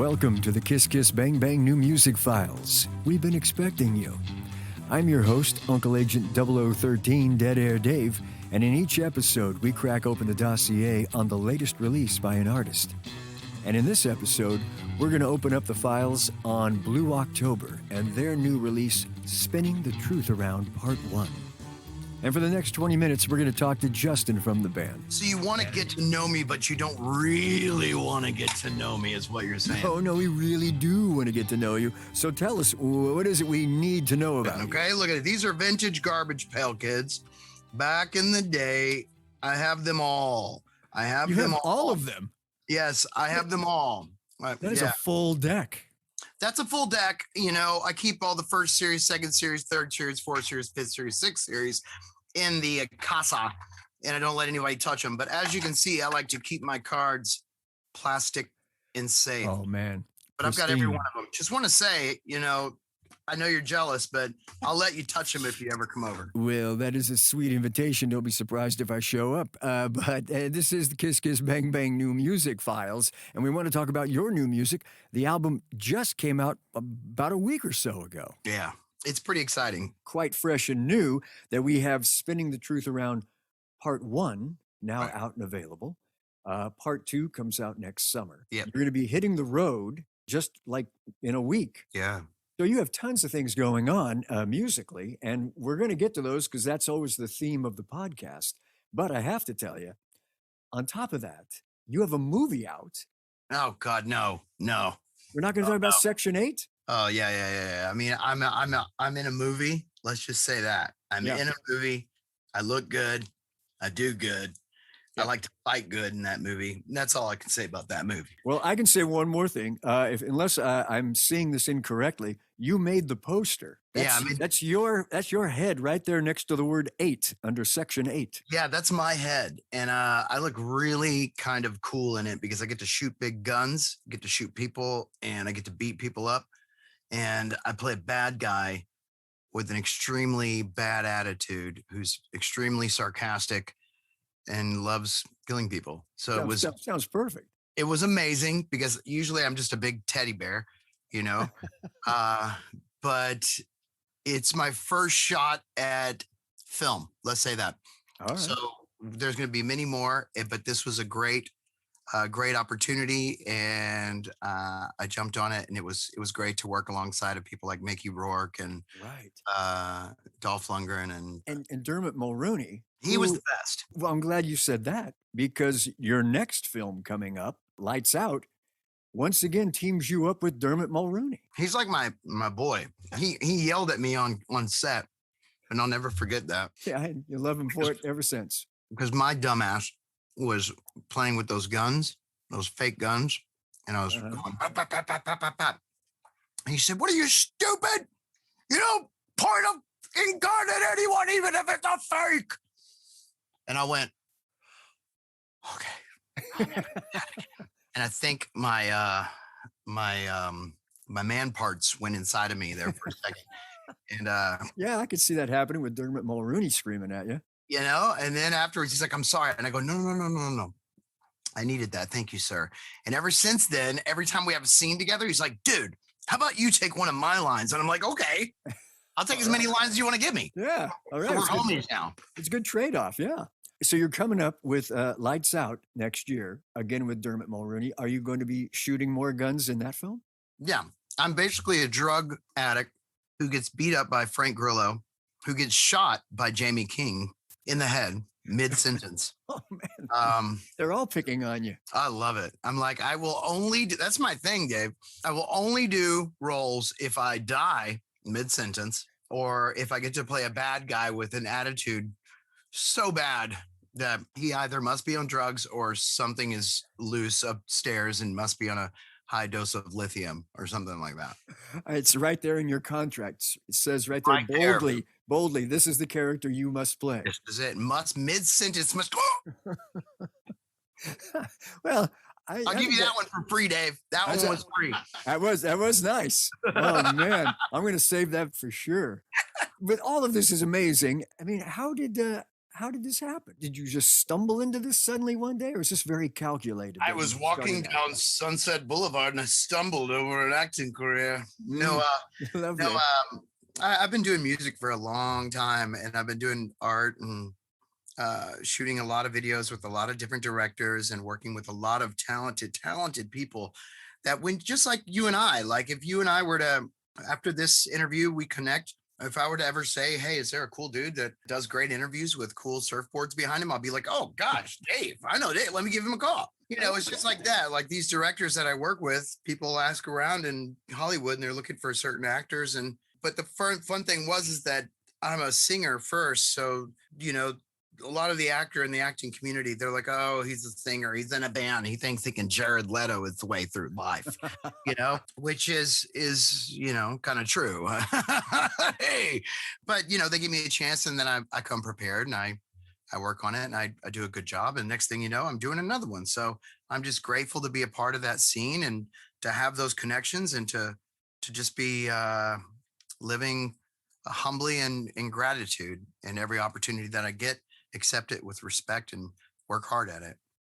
Welcome to the Kiss Kiss Bang Bang New Music Files. We've been expecting you. I'm your host, Uncle Agent 0013 Dead Air Dave, and in each episode we crack open the dossier on the latest release by an artist. And in this episode, we're going to open up the files on Blue October and their new release, Spinning the Truth Around Part 1. And for the next 20 minutes, we're going to talk to Justin from the band. So you want to get to know me, but you don't really want to get to know me, is what you're saying. Oh, no, we really do want to get to know you. So tell us, what is it we need to know about Okay, you? look at it. These are vintage Garbage Pail Kids. Back in the day, I have them all. I have You them have all of them? Yes, I have them all. That is a full deck. That's a full deck. You know, I keep all the first series, second series, third series, fourth series, fifth series, sixth series in the casa, and I don't let anybody touch them. But as you can see, I like to keep my cards plastic and safe. Oh, man. But I've got every one of them. Just want to say, you know, I know you're jealous, but I'll let you touch them if you ever come over. Well, that is a sweet invitation. Don't be surprised if I show up. But this is the Kiss Kiss Bang Bang New Music Files, and we want to talk about your new music. The album just came out about a week or so ago. Yeah, it's pretty exciting. Quite fresh and new that we have Spinning the Truth Around Part 1 now out and available. Part 2 comes out next summer. Yep. You're going to be hitting the road just like in a week. Yeah. So you have tons of things going on musically, and we're going to get to those because that's always the theme of the podcast. But I have to tell you, on top of that, you have a movie out. Oh God, no. We're not going to talk about Section 8? Oh yeah. I mean, I'm in a movie. Let's just say that I'm in a movie. I look good. I do good. I like to fight good in that movie. And that's all I can say about that movie. Well, I can say one more thing. Unless I'm seeing this incorrectly, you made the poster. That's your head right there next to the word 8 under Section 8. Yeah, that's my head. And I look really kind of cool in it because I get to shoot big guns, get to shoot people, and I get to beat people up. And I play a bad guy with an extremely bad attitude who's extremely sarcastic and loves killing people. So that sounds perfect. It was amazing because usually I'm just a big teddy bear, you know, but it's my first shot at film. Let's say that. All right. So there's going to be many more, but this was a great opportunity, and I jumped on it, and it was great to work alongside of people like Mickey Rourke and Dolph Lundgren and Dermot Mulroney. He was the best. Well, I'm glad you said that because your next film coming up, Lights Out, once again teams you up with Dermot Mulroney. He's like my boy. He yelled at me on set, and I'll never forget that. Yeah, you love him for it ever since. Because my dumbass was playing with those guns, those fake guns, and I was going pop, pop, pop, pop, pop, pop, pop. And he said, "What are you, stupid? You don't point a gun at anyone, even if it's a fake." And I went, "Okay." I'll never do that again. And I think my man parts went inside of me there for a second. And yeah, I could see that happening with Dermot Mulroney screaming at you. You know, and then afterwards he's like, "I'm sorry." And I go, No. I needed that. Thank you, sir. And ever since then, every time we have a scene together, he's like, "Dude, how about you take one of my lines?" And I'm like, "Okay, I'll take as many lines as you want to give me." Yeah. All right. So we're homies now. It's a good trade-off. Yeah. So you're coming up with Lights Out next year, again with Dermot Mulroney. Are you going to be shooting more guns in that film? Yeah. I'm basically a drug addict who gets beat up by Frank Grillo, who gets shot by Jamie King in the head mid-sentence. Oh, man. They're all picking on you. I love it. I'm like, I will only do, that's my thing, Dave. I will only do roles if I die mid-sentence or if I get to play a bad guy with an attitude so bad that he either must be on drugs or something is loose upstairs and must be on a high dose of lithium or something like that. It's right there in your contract. It says right there, boldly, this is the character you must play. This is it. Mid-sentence must. Well, I'll give you that one for free, Dave. That one was free. That was nice. Oh man, I'm going to save that for sure. But all of this is amazing. I mean, how did how did this happen? Did you just stumble into this suddenly one day, or is this very calculated? I was walking down Sunset Boulevard and I stumbled over an acting career. Lovely. I've been doing music for a long time, and I've been doing art and shooting a lot of videos with a lot of different directors and working with a lot of talented people that when just like you and I, like if you and I were to, after this interview, we connect. If I were to ever say, hey, is there a cool dude that does great interviews with cool surfboards behind him? I'll be like, oh gosh, Dave, I know Dave. Let me give him a call. You know, it's just like that. Like these directors that I work with, people ask around in Hollywood and they're looking for certain actors. But the fun thing is that I'm a singer first. So, you know, a lot of the actor and the acting community, they're like, oh, he's a singer, he's in a band, he thinks he can Jared Leto his way through life, you know, which is you know, kind of true. Hey, but you know, they give me a chance, and then I come prepared, and I work on it, and I do a good job, and next thing you know, I'm doing another one. So I'm just grateful to be a part of that scene and to have those connections, and to just be living humbly and in gratitude, and every opportunity that I get, accept it with respect and work hard at it.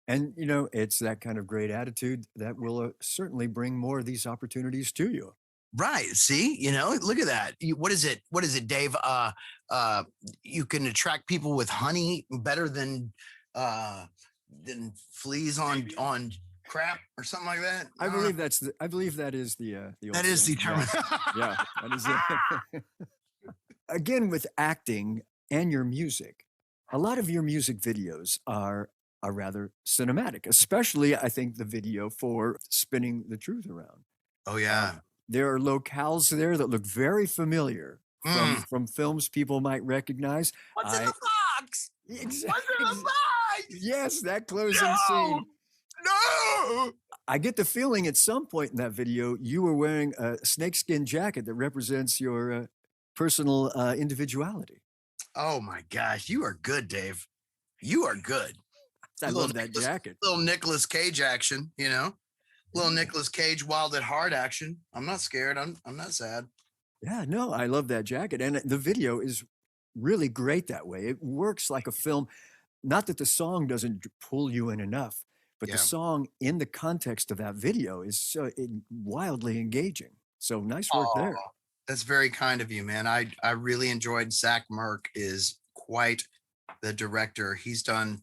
And, you know, it's that kind of great attitude that will certainly bring more of these opportunities to you. Right. See, you know, look at that. What is it? What is it, Dave? You can attract people with honey better than fleas on crap or something like that. I believe I believe that is the that is the term. Yeah, that is it. Again, with acting and your music, a lot of your music videos are rather cinematic, especially I think the video for Spinning the Truth Around. Oh yeah. There are locales there that look very familiar from films people might recognize. What's in the box? Exactly. What's in the box? Yes, that closing scene. No. I get the feeling at some point in that video you were wearing a snakeskin jacket that represents your personal individuality. Oh my gosh, you are good, Dave. You are good. I love that jacket. Little Nicolas Cage action, you know. Little Nicolas Cage wild at heart action. I'm not scared. I'm not sad. Yeah, no, I love that jacket. And the video is really great that way. It works like a film. Not that the song doesn't pull you in enough, but the song in the context of that video is so wildly engaging. So nice work there. That's very kind of you, man. I really enjoyed Zach Merck is quite the director. He's done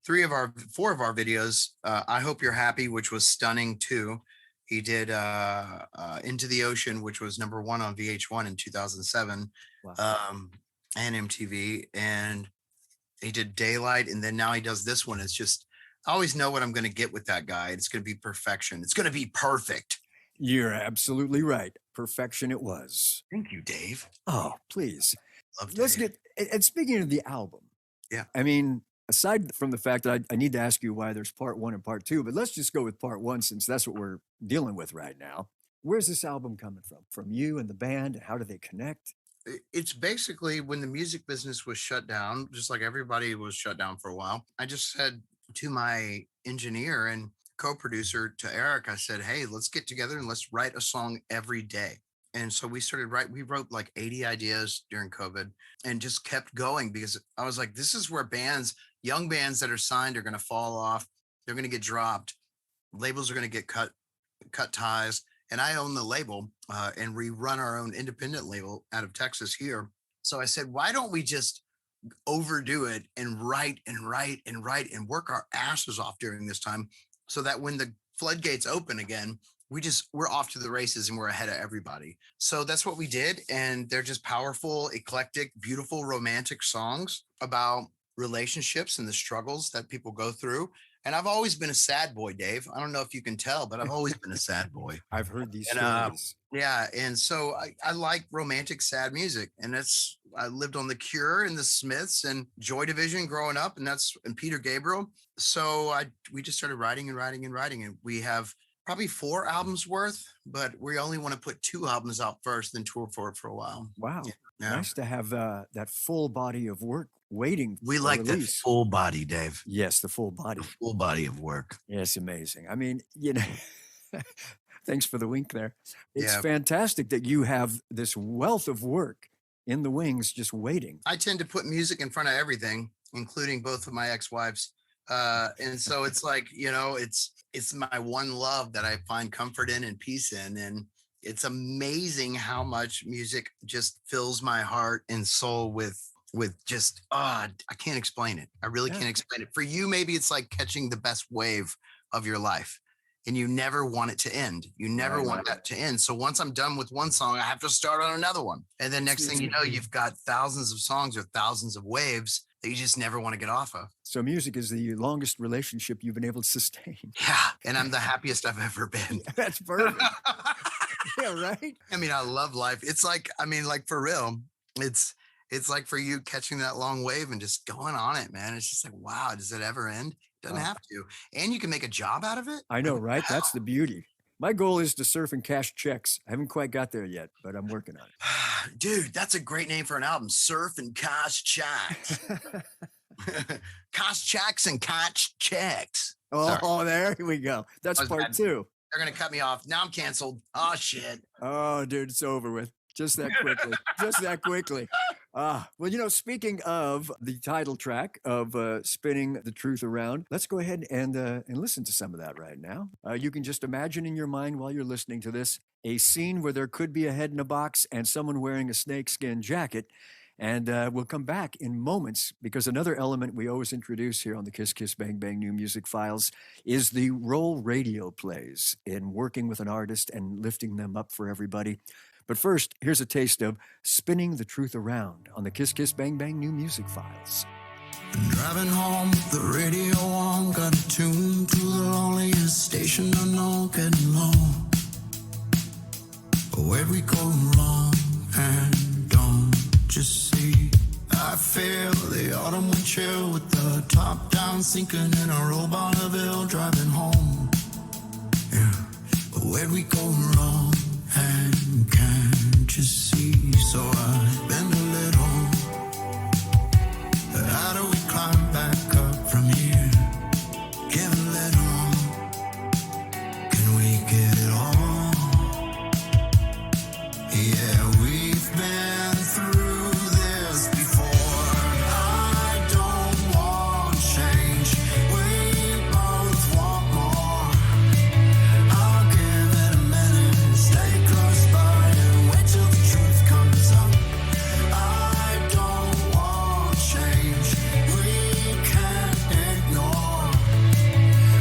4 of our videos. I Hope You're Happy, which was stunning too. He did Into the Ocean, which was #1 on VH1 in 2007. Wow. And MTV. And he did Daylight, and then now he does this one. It's just, I always know what I'm going to get with that guy. It's going to be perfection. It's going to be perfect. You're absolutely right. Perfection it was. Thank you, Dave. Oh, please. Let's get, and speaking of the album. Yeah. I mean, aside from the fact that I need to ask you why there's part 1 and part 2, but let's just go with part 1 since that's what we're dealing with right now. Where's this album coming from? From you and the band? How do they connect? It's basically when the music business was shut down, just like everybody was shut down for a while. I just said to my engineer and co-producer, to Eric, I said, hey, let's get together and let's write a song every day. And so we wrote like 80 ideas during COVID and just kept going, because I was like, this is where young bands that are signed are going to fall off. They're going to get dropped. Labels are going to get cut ties. And I own the label and we run our own independent label out of Texas here. So I said, why don't we just overdo it and write and work our asses off during this time, so that when the floodgates open again, we're off to the races and we're ahead of everybody. So that's what we did. And they're just powerful, eclectic, beautiful, romantic songs about relationships and the struggles that people go through. And I've always been a sad boy, Dave. I don't know if you can tell, but I've always been a sad boy. I've heard these stories. Yeah. And so I like romantic, sad music. And I lived on The Cure and the Smiths and Joy Division growing up, and Peter Gabriel. So we just started writing. And we have probably 4 albums worth, but we only want to put 2 albums out first, then tour for it for a while. Wow. Yeah. Nice to have that full body of work waiting. We like release. That full body, Dave. Yes, the full body. The full body of work. Yes, amazing. I mean, you know, thanks for the wink there. It's fantastic that you have this wealth of work in the wings, just waiting. I tend to put music in front of everything, including both of my ex-wives. And so it's like, it's my one love that I find comfort in and peace in. And it's amazing how much music just fills my heart and soul with just, I can't explain it. I really can't explain it. For you, maybe it's like catching the best wave of your life. And you never want it to end. You never want that to end. So once I'm done with one song, I have to start on another one. And then next thing you know, you've got thousands of songs or thousands of waves that you just never want to get off of. So music is the longest relationship you've been able to sustain. Yeah. And I'm the happiest I've ever been. That's perfect. Yeah, right? I mean, I love life. It's like, for real, it's like for you catching that long wave and just going on it, man. It's just like, wow, does it ever end? Doesn't have to. And you can make a job out of it. I know, right? That's the beauty. My goal is to surf and cash checks. I haven't quite got there yet, but I'm working on it. Dude, that's a great name for an album. Surf and cash checks. Cash checks and cash checks. Oh, there we go. That's part 2. They're going to cut me off. Now I'm canceled. Oh, shit. Oh, dude, it's over with. Just that quickly. Just that quickly. Well, speaking of the title track of Spinning the Truth Around, let's go ahead and listen to some of that right now. You can just imagine in your mind while you're listening to this, a scene where there could be a head in a box and someone wearing a snakeskin jacket. And we'll come back in moments because another element we always introduce here on the Kiss Kiss Bang Bang New Music Files is the role radio plays in working with an artist and lifting them up for everybody. But first, here's a taste of Spinning the Truth Around on the Kiss Kiss Bang Bang New Music Files. Driving home with the radio on, got a tune to the loneliest station I know, getting low. Where'd we go wrong? And don't just see, I feel the autumn wind chill with the top down, sinking in a row Bonneville, driving home. Yeah, where'd we go wrong? And can't you see? So I bend a little. How do we climb back up from here? Give a little. Can we get it all? Yeah, we've been through this before. I don't want change. We both want more. I'll give it a minute. Stay close by and wait till the truth comes up. I don't want change. We can't ignore.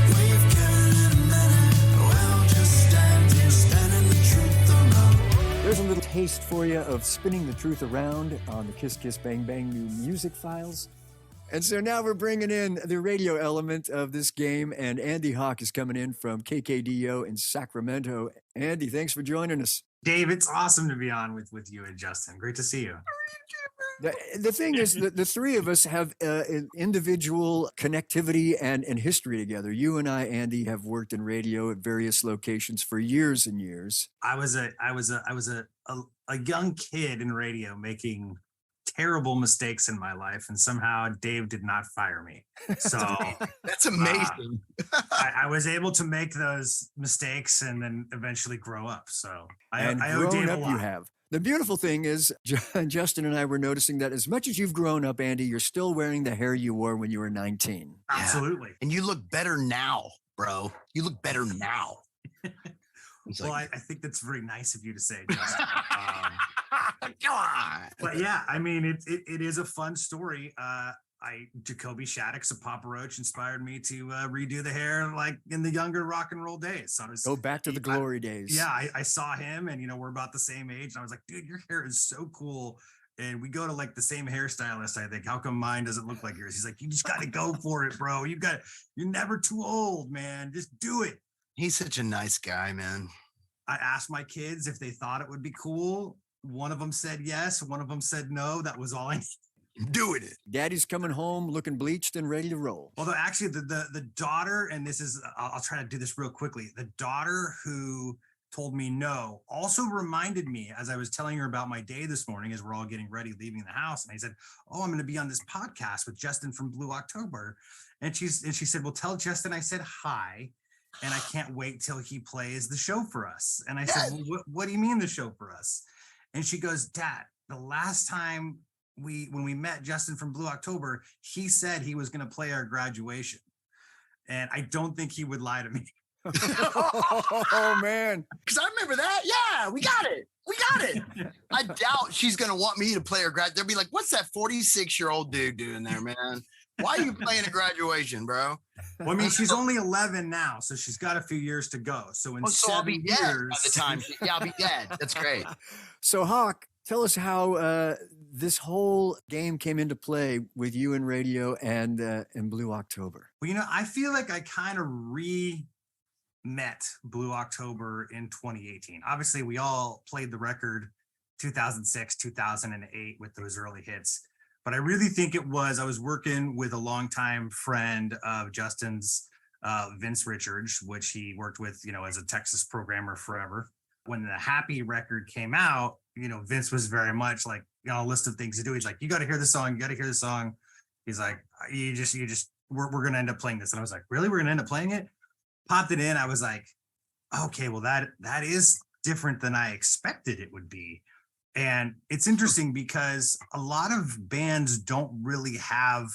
We've given it a minute. We'll just stand here spinning the truth around. There's a little taste for you of Spinning the Truth Around on the Kiss Kiss Bang Bang New Music Files. And so now we're bringing in the radio element of this game, and Andy Hawk is coming in from KKDO in Sacramento. Andy, thanks for joining us. Dave, it's awesome to be on with you and Justin. Great to see you. The thing is that the three of us have individual connectivity and history together. You and I, Andy, have worked in radio at various locations for years and years. I was a young kid in radio making terrible mistakes in my life, and somehow Dave did not fire me. So That's amazing. I was able to make those mistakes and then eventually grow up. So I owe grown Dave a up lot. you have. The beautiful thing is, Justin and I were noticing that as much as you've grown up, Andy, you're still wearing the hair you wore when you were 19. Absolutely. And you look better now, bro. You look better now. Well, I think that's very nice of you to say, Justin. Come on. But yeah, I mean, it is a fun story. Jacoby Shaddix of Papa Roach inspired me to redo the hair like in the younger rock and roll days. So Go back to the glory days. Yeah, I saw him, and we're about the same age, and I was like, dude, your hair is so cool. And we go to like the same hairstylist, I think. How come mine doesn't look like yours? He's like, you just got to go for it, bro. You're never too old, man. Just do it. He's such a nice guy, man. I asked my kids if they thought it would be cool. One of them said yes. One of them said no. That was all I needed. Doing it. Daddy's coming home looking bleached and ready to roll. Although actually the daughter, and this is, I'll try to do this real quickly. The daughter who told me no also reminded me as I was telling her about my day this morning as we're all getting ready, leaving the house. And I said, oh, I'm going to be on this podcast with Justin from Blue October. And she said, well, tell Justin I said hi. And I can't wait till he plays the show for us. And I said, well, what do you mean the show for us? And she goes, Dad, the last time when we met Justin from Blue October, he said he was going to play our graduation. And I don't think he would lie to me. Oh man. Because I remember that. Yeah, we got it. We got it. I doubt she's going to want me to play her grad. They'll be like, what's that 46-year-old dude doing there, man? Why are you playing a graduation, bro? Well, I mean, she's only 11 now, so she's got a few years to go. So in So I'll be 7 dead years, by the time. Yeah, I'll be dead. That's great. So Hawk, tell us how this whole game came into play with you in radio and Blue October. well, you know, I feel like I kind of met Blue October in 2018. Obviously, we all played the record 2006, 2008 with those early hits. But I really think I was working with a longtime friend of Justin's, Vince Richards, which he worked with, you know, as a Texas programmer forever. When the Happy record came out, you know, Vince was very much like, you know, a list of things to do. He's like, you got to hear the song. You got to hear the song. He's like, we're going to end up playing this. And I was like, really? We're going to end up playing it? Popped it in. I was like, okay, well, that is different than I expected it would be. And it's interesting because a lot of bands don't really have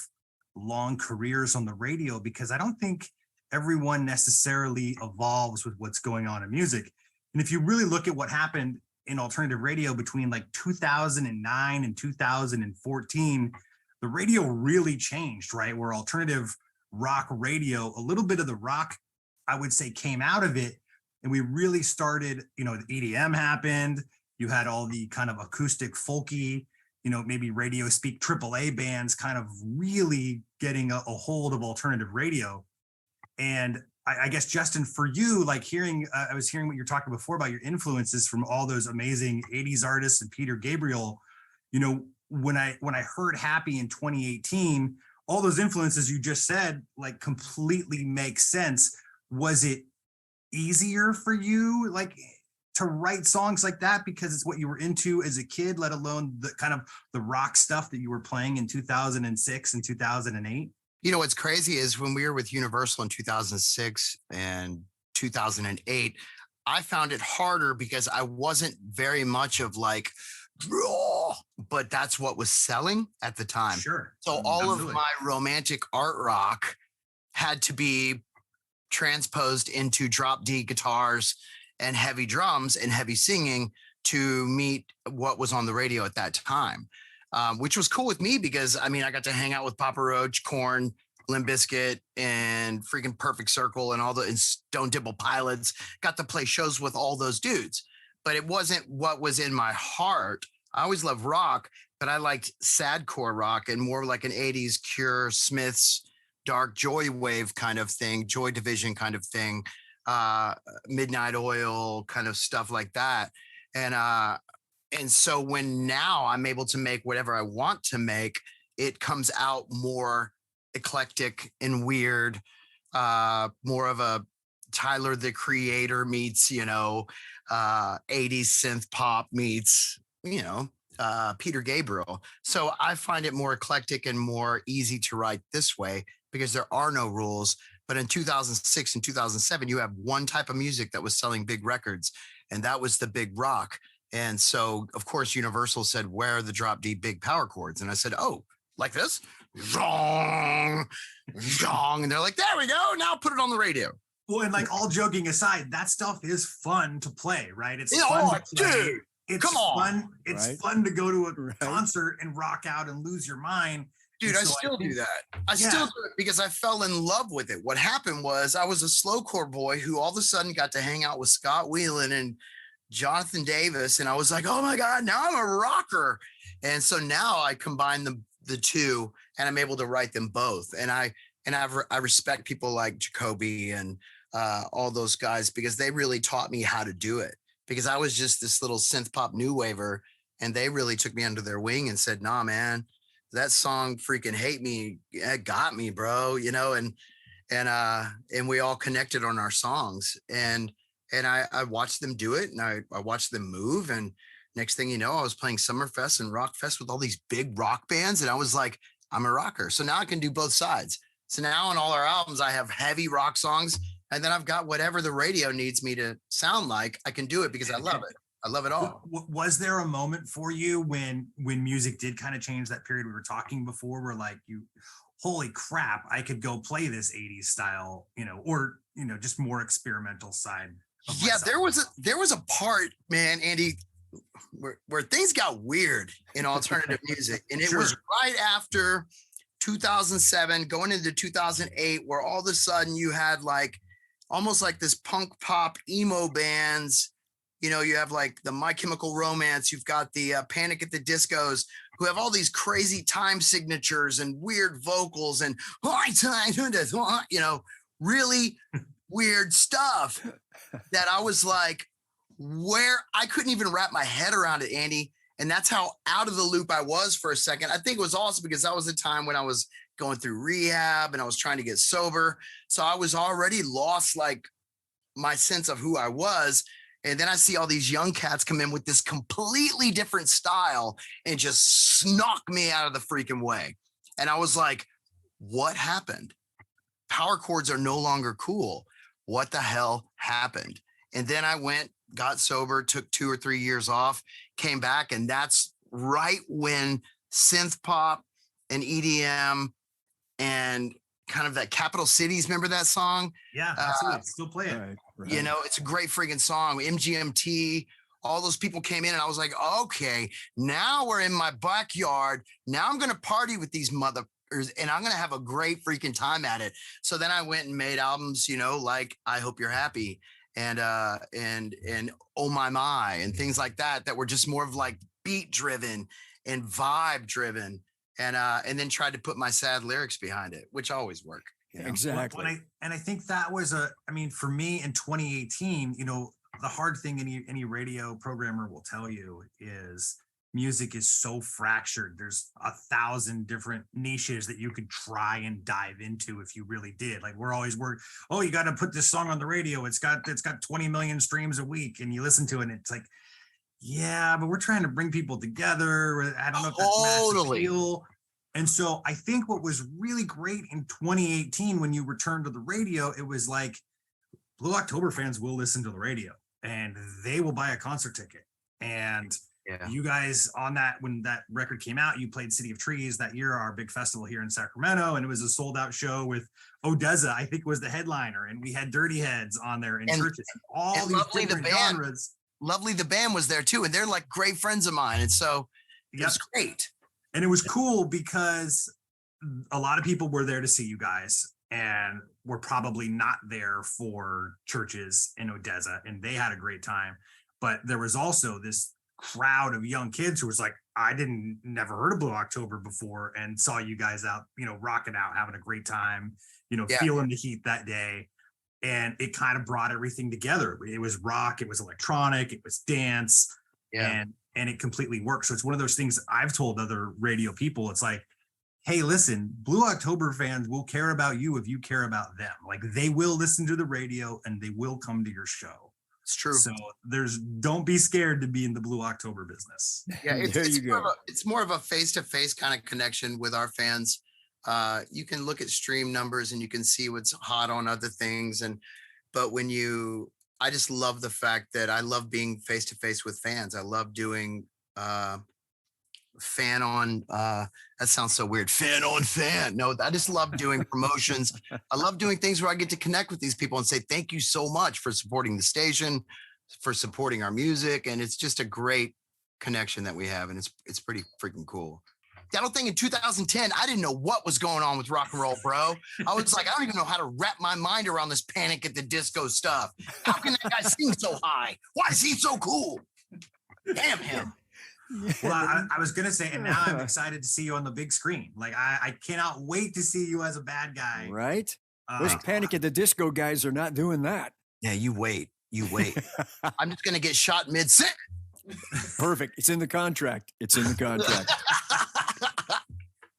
long careers on the radio because I don't think everyone necessarily evolves with what's going on in music. And if you really look at what happened in alternative radio between like 2009 and 2014, the radio really changed, right? Where alternative rock radio, a little bit of the rock, I would say, came out of it. And we really started, you know, the EDM happened. You had all the kind of acoustic folky, you know, maybe radio speak AAA bands kind of really getting a hold of alternative radio. And I guess, Justin, for you, like I was hearing what you're talking before about your influences from all those amazing 80s artists and Peter Gabriel. You know, when I heard Happy in 2018, all those influences you just said, like, completely make sense. Was it easier for you, like, to write songs like that because it's what you were into as a kid, let alone the kind of the rock stuff that you were playing in 2006 and 2008? You know, what's crazy is when we were with Universal in 2006 and 2008, I found it harder because I wasn't very much of like, raw, but that's what was selling at the time. Sure. So all Absolutely. of my romantic art rock had to be transposed into drop D guitars and heavy drums and heavy singing to meet what was on the radio at that time, which was cool with me because, I mean, I got to hang out with Papa Roach, Korn, Limp Bizkit, and freaking Perfect Circle and and Stone Temple Pilots. Got to play shows with all those dudes, but it wasn't what was in my heart. I always loved rock, but I liked sadcore rock and more like an 80s Cure, Smiths, dark joy wave kind of thing, Joy Division kind of thing. Midnight Oil kind of stuff like that. And so when now I'm able to make whatever I want to make, it comes out more eclectic and weird, more of a Tyler the Creator meets, you know, 80s synth pop meets, you know, Peter Gabriel. So I find it more eclectic and more easy to write this way because there are no rules. But in 2006 and 2007, you have one type of music that was selling big records, and that was the big rock. And so, of course, Universal said, where are the drop D big power chords? And I said, oh, like this? Zong, zong. And they're like, there we go. Now put it on the radio. Well, and like, all joking aside, that stuff is fun to play, right? It's Yeah, fun oh, to play. dude, It's come on. fun. It's Right. fun to go to a Right. concert and rock out and lose your mind. Dude, And I so still think- do that. I Yeah. still do it because I fell in love with it. What happened was I was a slowcore boy who all of a sudden got to hang out with Scott Whelan and Jonathan Davis. And I was like, oh my God, now I'm a rocker. And so now I combine the two and I'm able to write them both. And I respect people like Jacoby and all those guys because they really taught me how to do it, because I was just this little synth pop new waver and they really took me under their wing and said, nah, man, that song freaking Hate Me, it got me, bro, you know, and we all connected on our songs, and I watched them do it, and I watched them move, and next thing you know, I was playing Summerfest and Rockfest with all these big rock bands, and I was like, I'm a rocker. So now I can do both sides. So now on all our albums, I have heavy rock songs, and then I've got whatever the radio needs me to sound like. I can do it because I love it. I love it all. Was there a moment for you when music did kind of change, that period we were talking before, where like holy crap, I could go play this 80s style, or just more experimental side of Yeah, myself? there was a part, man, Andy, where things got weird in alternative music, and it was right after 2007 going into 2008, where all of a sudden you had like almost like this punk pop emo bands. You have like the My Chemical Romance, you've got the Panic at the Discos, who have all these crazy time signatures and weird vocals and really weird stuff that I was like, where I couldn't even wrap my head around it, Andy. And that's how out of the loop I was for a second. I think it was also because that was the time when I was going through rehab and I was trying to get sober. So I was already lost, like my sense of who I was. And then I see all these young cats come in with this completely different style and just snuck me out of the freaking way. And I was like, what happened? Power chords are no longer cool. What the hell happened? And then I got sober, took 2 or 3 years off, came back. And that's right when synth pop and EDM and kind of that Capital Cities, remember that song? Yeah, absolutely. Still play it. Right. It's a great friggin' song. MGMT, all those people came in and I was like, okay, now we're in my backyard. Now I'm going to party with these motherfuckers and I'm going to have a great freaking time at it. So then I went and made albums, like I Hope You're Happy and Oh My, and things like that were just more of like beat driven and vibe driven. And then tried to put my sad lyrics behind it, which always work. Exactly. I think that was for me in 2018, the hard thing any radio programmer will tell you is music is so fractured. There's 1,000 different niches that you could try and dive into if you really did. Like we're always oh, you got to put this song on the radio. It's got 20 million streams a week, and you listen to it, and it's like, yeah, but we're trying to bring people together. I don't know if that's mass appeal. And so I think what was really great in 2018 when you returned to the radio, it was like Blue October fans will listen to the radio and they will buy a concert ticket. And you guys on that, when that record came out, you played City of Trees that year, our big festival here in Sacramento. And it was a sold out show with Odessa, I think was the headliner. And we had Dirty Heads on there and churches and all and these Lovely different genres. Lovely the band was there too. And they're like great friends of mine. And so it was great. And it was cool because a lot of people were there to see you guys and were probably not there for churches in Odessa, and they had a great time. But there was also this crowd of young kids who was like, I never heard of Blue October before and saw you guys out, rocking out, having a great time, feeling the heat that day. And it kind of brought everything together. It was rock, it was electronic, it was dance. Yeah. And it completely works. So it's one of those things I've told other radio people. It's like, hey, listen, Blue October fans will care about you if you care about them. Like they will listen to the radio and they will come to your show. It's true. So don't be scared to be in the Blue October business. Yeah, it's more of a face-to-face kind of connection with our fans. You can look at stream numbers and you can see what's hot on other things. But I just love the fact that I love being face to face with fans. I love doing fan on. That sounds so weird. Fan on fan. No, I just love doing promotions. I love doing things where I get to connect with these people and say thank you so much for supporting the station, for supporting our music, and it's just a great connection that we have, and it's pretty freaking cool. I don't think in 2010, I didn't know what was going on with rock and roll, bro. I was like, I don't even know how to wrap my mind around this Panic at the Disco stuff. How can that guy sing so high? Why is he so cool? Damn him. Well, I was going to say, and now I'm excited to see you on the big screen. Like, I cannot wait to see you as a bad guy. Right? Those Panic at the Disco guys are not doing that. Yeah, you wait. I'm just going to get shot mid-set. Perfect. It's in the contract.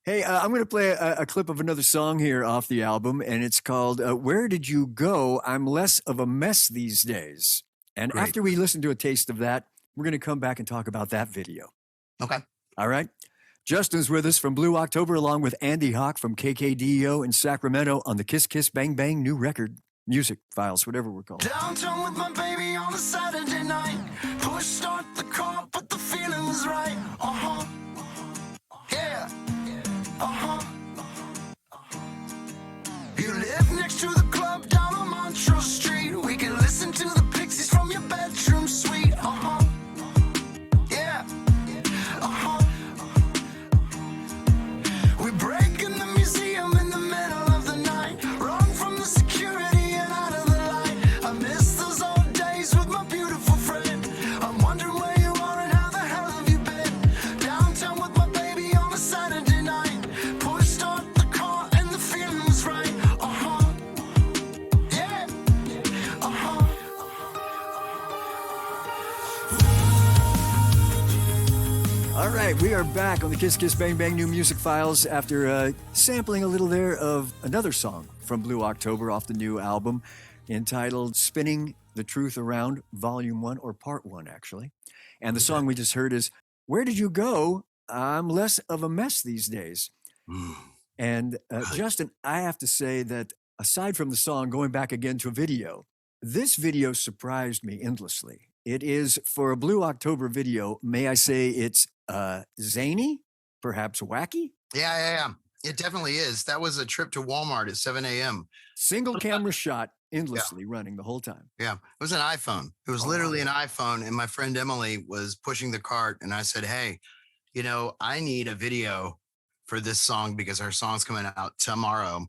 Hey, I'm going to play a clip of another song here off the album, and it's called Where Did You Go? I'm Less of a Mess These Days. And Great. After we listen to a taste of that, we're going to come back and talk about that video. Okay. All right. Justin's with us from Blue October, along with Andy Hawk from KKDO in Sacramento on the Kiss Kiss Bang Bang new record, music files, whatever we're calling. Downtown with my baby on a Saturday night. Push start the car, but the feeling was right. Yeah. You live next to the club down on Montrose Street. We can listen to the Pixies from your bedroom suite. Yeah. We break in the museum in the middle of the night. Run from the security and out of the light. I miss those old days with my beautiful friend. I'm wondering where you are and how the hell have you been? Downtown with my baby on a Saturday night. Push start the car and the feeling was right. Yeah. All right, we are back on the Kiss Kiss Bang Bang New Music Files after sampling a little there of another song from Blue October off the new album entitled Spinning the Truth Around Volume 1, or Part 1, actually. And the song we just heard is Where Did You Go? I'm Less of a Mess These Days. And Justin, I have to say that aside from the song, going back again to a video, this video surprised me endlessly. It is, for a Blue October video, may I say it's zany, perhaps wacky? Yeah. It definitely is. That was a trip to Walmart at 7 a.m. Single camera shot endlessly running the whole time. Yeah, it was an iPhone. It was literally an iPhone. And my friend Emily was pushing the cart. And I said, hey, I need a video for this song because our song's coming out tomorrow.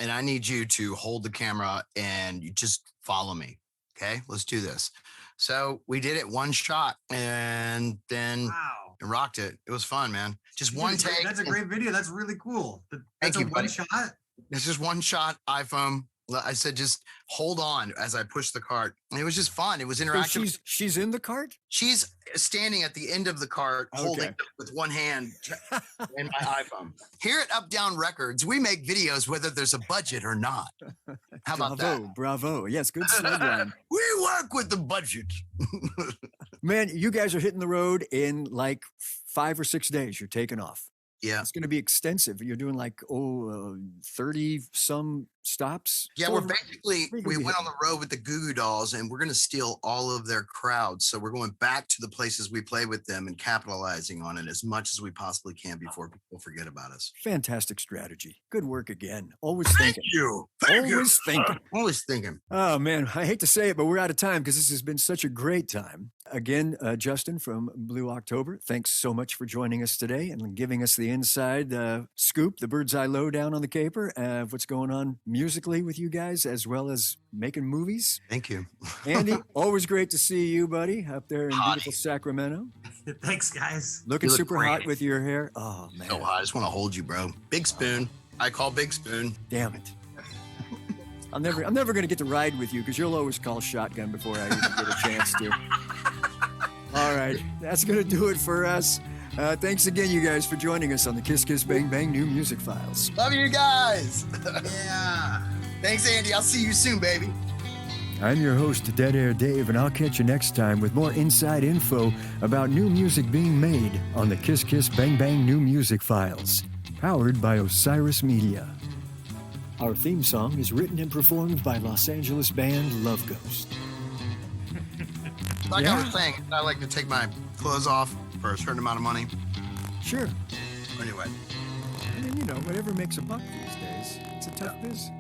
And I need you to hold the camera and you just follow me. Okay, let's do this. So we did it one shot and then Wow. rocked it. It was fun, man. Just one take. That's a great video. That's really cool. That's you, a one buddy. shot. It's just one shot iPhone. I said, just hold on as I push the cart. And it was just fun. It was So interactive. she's in the cart? She's standing at the end of the cart, holding it with one hand in my iPhone. Here at Up Down Records, we make videos whether there's a budget or not. How about that? Bravo. Yes, good slugline. We work with the budget. Man, you guys are hitting the road in like 5 or 6 days. You're taking off. Yeah. It's going to be extensive. You're doing like, 30 some stops. Yeah, So we're basically, where do we we went hit? on the road with the Goo Goo Dolls and we're going to steal all of their crowds. So we're going back to the places we play with them and capitalizing on it as much as we possibly can before people forget about us. Fantastic strategy. Good work again. Always Thank thinking. you. Always thinking. Always thinking. Oh, man, I hate to say it, but we're out of time because this has been such a great time. Again, Justin from Blue October, thanks so much for joining us today and giving us the inside scoop, the bird's eye lowdown on the caper of what's going on musically with you guys, as well as making movies. Thank you. Andy, always great to see you, buddy, up there in Hottie. beautiful Sacramento. Thanks, guys. Looking You look super great. hot with your hair. Oh, man. So hot. I just want to hold you, bro. Big spoon. I call Big Spoon. Damn it. I'm never going to get to ride with you because you'll always call shotgun before I even get a chance to. All right, that's going to do it for us. Thanks again, you guys, for joining us on the Kiss Kiss Bang Bang New Music Files. Love you guys. Yeah. Thanks, Andy. I'll see you soon, baby. I'm your host, Dead Air Dave, and I'll catch you next time with more inside info about new music being made on the Kiss Kiss Bang Bang New Music Files, powered by Osiris Media. Our theme song is written and performed by Los Angeles band Love Ghost. Like Yeah. I was saying, I like to take my clothes off for a certain amount of money. Sure. Anyway. I mean, whatever makes a buck these days. It's a tough biz.